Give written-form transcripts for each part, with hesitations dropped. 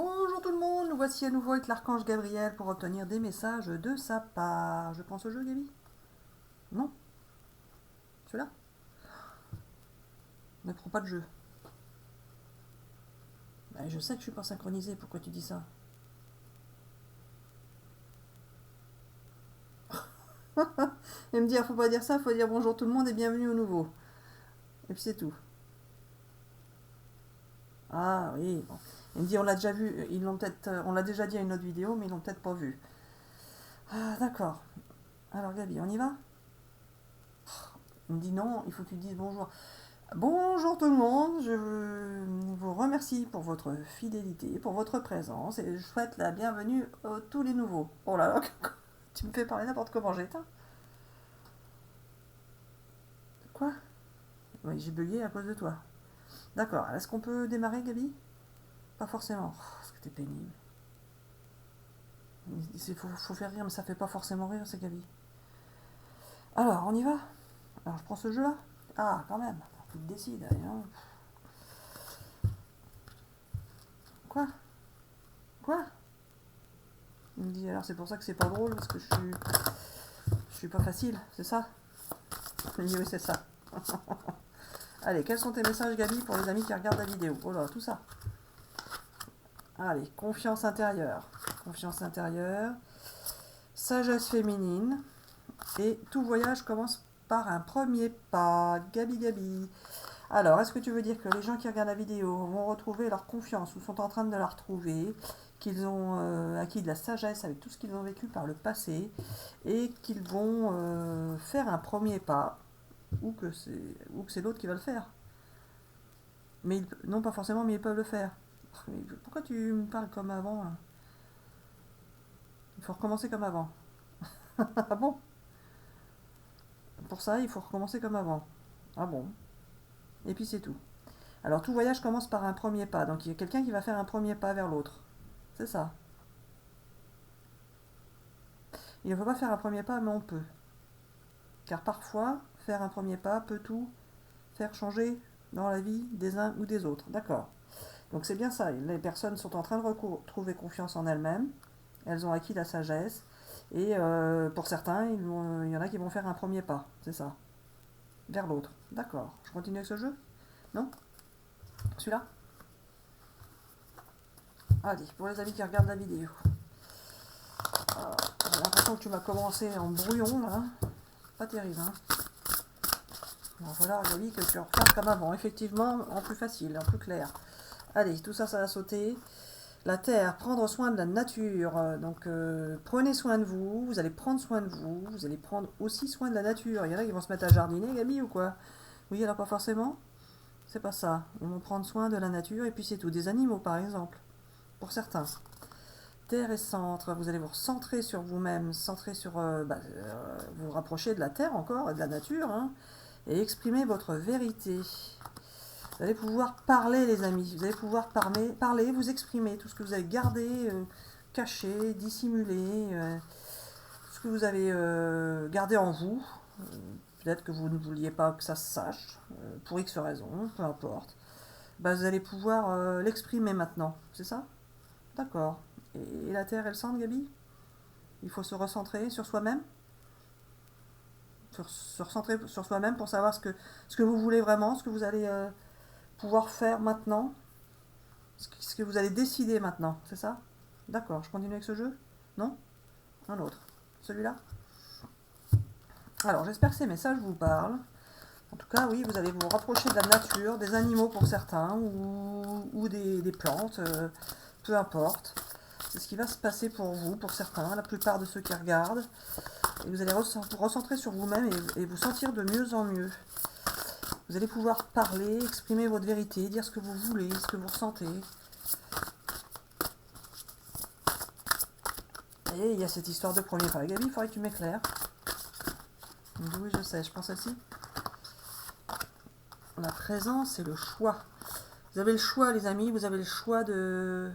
Bonjour tout le monde, nous voici à nouveau avec l'archange Gabriel pour obtenir des messages de sa part. Je prends ce jeu, Gaby? Non? Celui-là? Ne prends pas de jeu. Ben, je sais que je suis pas synchronisé, pourquoi tu dis ça? Et me dire, faut pas dire ça, faut dire bonjour tout le monde et bienvenue au nouveau. Et puis c'est tout. Ah oui, bon. Il me dit, on l'a déjà vu, ils l'ont peut-être, on l'a déjà dit à une autre vidéo, mais ils l'ont peut-être pas vu. Ah d'accord. Alors Gaby, on y va? Il me dit non, il faut que tu dises bonjour. Bonjour tout le monde, je vous remercie pour votre fidélité, pour votre présence et je souhaite la bienvenue à tous les nouveaux. Oh là là, tu me fais parler n'importe comment, j'ai éteint. Quoi? Oui, j'ai bugué à cause de toi. D'accord, est-ce qu'on peut démarrer, Gaby? Pas forcément. Oh, est-ce que t'es pénible? Il faut faire rire, mais ça fait pas forcément rire, c'est Gaby. Alors, on y va? Alors, je prends ce jeu-là? Ah, quand même, tu te décides. Allez, hein. Quoi? Quoi? Il me dit alors c'est pour ça que c'est pas drôle parce que je suis pas facile, c'est ça? Il me dit oui c'est ça. Allez, quels sont tes messages Gaby pour les amis qui regardent la vidéo? Oh là, tout ça. Allez, confiance intérieure. Confiance intérieure. Sagesse féminine. Et tout voyage commence par un premier pas. Gaby Gaby. Alors, est-ce que tu veux dire que les gens qui regardent la vidéo vont retrouver leur confiance ou sont en train de la retrouver, qu'ils ont acquis de la sagesse avec tout ce qu'ils ont vécu par le passé et qu'ils vont faire un premier pas ou que c'est l'autre qui va le faire? Mais non, pas forcément, mais ils peuvent le faire. Mais pourquoi tu me parles comme avant là? Il faut recommencer comme avant. Ah bon? Pour ça, il faut recommencer comme avant. Ah bon? Et puis c'est tout. Alors tout voyage commence par un premier pas. Donc il y a quelqu'un qui va faire un premier pas vers l'autre. C'est ça. Il ne faut pas faire un premier pas, mais on peut. Car parfois, faire un premier pas peut tout faire changer dans la vie des uns ou des autres. D'accord. Donc c'est bien ça. Les personnes sont en train de retrouver confiance en elles-mêmes. Elles ont acquis la sagesse. Et pour certains, il y en a qui vont faire un premier pas. C'est ça. Vers l'autre. D'accord. Je continue avec ce jeu? Non? Celui-là? Allez, pour les amis qui regardent la vidéo. J'ai l'impression que tu m'as commencé en brouillon là. Pas terrible, hein? Bon, voilà, Gaby, que tu refasses comme avant. Effectivement, en plus facile, en plus clair. Allez, tout ça, ça va sauter. La terre, prendre soin de la nature. Donc, prenez soin de vous. Vous allez prendre soin de vous. Vous allez prendre aussi soin de la nature. Il y en a qui vont se mettre à jardiner, Gaby, ou quoi? Oui, alors pas forcément. C'est pas ça. Ils vont prendre soin de la nature et puis c'est tout. Des animaux, par exemple. Pour certains. Terre et centre. Vous allez vous recentrer sur vous-même. Centrer sur... vous rapprocher de la terre encore, de la nature, hein, et exprimer votre vérité. Vous allez pouvoir parler, les amis. Vous allez pouvoir parler, vous exprimer tout ce que vous avez gardé, caché, dissimulé, tout ce que vous avez gardé en vous. Peut-être que vous ne vouliez pas que ça se sache, pour X raisons, peu importe. Bah, vous allez pouvoir l'exprimer maintenant, c'est ça? D'accord. Et la terre, elle sent, Gaby? Il faut se recentrer sur soi-même, se recentrer sur soi-même pour savoir ce que vous voulez vraiment, ce que vous allez pouvoir faire maintenant, ce que vous allez décider maintenant, c'est ça? D'accord, je continue avec ce jeu? Non? Un autre. Celui-là? Alors, j'espère que ces messages vous parlent. En tout cas, oui, vous allez vous rapprocher de la nature, des animaux pour certains, ou des plantes, peu importe. C'est ce qui va se passer pour vous, pour certains, la plupart de ceux qui regardent. Et vous allez vous recentrer sur vous-même et vous sentir de mieux en mieux. Vous allez pouvoir parler, exprimer votre vérité, dire ce que vous voulez, ce que vous ressentez. Et il y a cette histoire de premier pas. Gaby, il faudrait que tu m'éclaires. Oui, je sais, je prends celle-ci. La présence et le choix. Vous avez le choix, les amis, vous avez le choix de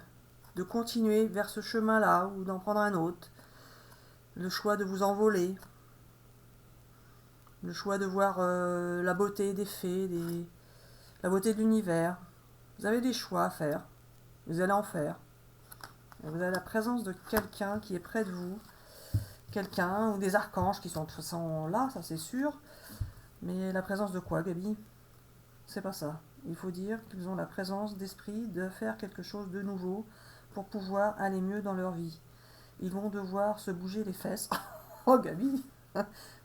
continuer vers ce chemin-là ou d'en prendre un autre. Le choix de vous envoler. Le choix de voir la beauté des fées, la beauté de l'univers. Vous avez des choix à faire. Vous allez en faire. Vous avez la présence de quelqu'un qui est près de vous, quelqu'un ou des archanges qui sont de toute façon là, ça c'est sûr. Mais la présence de quoi, Gabi? C'est pas ça. Il faut dire qu'ils ont la présence d'esprit de faire quelque chose de nouveau pour pouvoir aller mieux dans leur vie. Ils vont devoir se bouger les fesses. Oh, Gabi!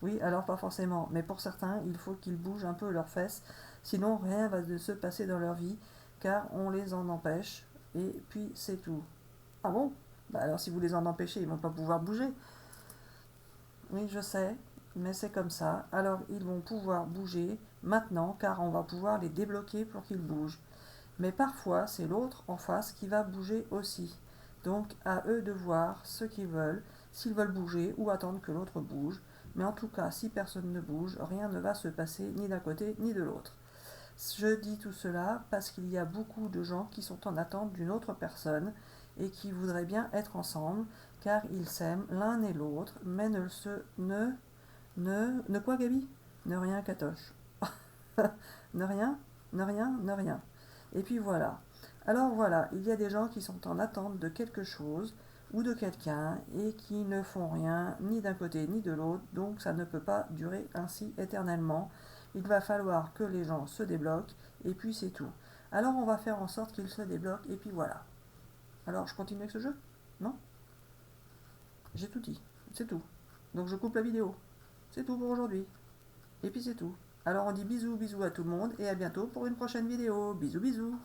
Oui, alors pas forcément, mais pour certains, il faut qu'ils bougent un peu leurs fesses, sinon rien va de se passer dans leur vie, car on les en empêche, et puis c'est tout. Ah bon? Bah alors si vous les en empêchez, ils vont pas pouvoir bouger. Oui, je sais, mais c'est comme ça. Alors ils vont pouvoir bouger maintenant, car on va pouvoir les débloquer pour qu'ils bougent. Mais parfois, c'est l'autre en face qui va bouger aussi. Donc à eux de voir ce qu'ils veulent, s'ils veulent bouger ou attendre que l'autre bouge. Mais en tout cas, si personne ne bouge, rien ne va se passer ni d'un côté ni de l'autre. Je dis tout cela parce qu'il y a beaucoup de gens qui sont en attente d'une autre personne et qui voudraient bien être ensemble, car ils s'aiment l'un et l'autre, mais ne quoi, Gabi? Ne rien, Katoche. Ne rien, ne rien, ne rien. Et puis voilà. Alors voilà, il y a des gens qui sont en attente de quelque chose ou de quelqu'un et qui ne font rien ni d'un côté ni de l'autre, donc ça ne peut pas durer ainsi éternellement. Il va falloir que les gens se débloquent et puis c'est tout. Alors on va faire en sorte qu'ils se débloquent et puis voilà. Alors je continue avec ce jeu? Non? J'ai tout dit, c'est tout. Donc je coupe la vidéo. C'est tout pour aujourd'hui. Et puis c'est tout. Alors on dit bisous bisous à tout le monde et à bientôt pour une prochaine vidéo. Bisous bisous.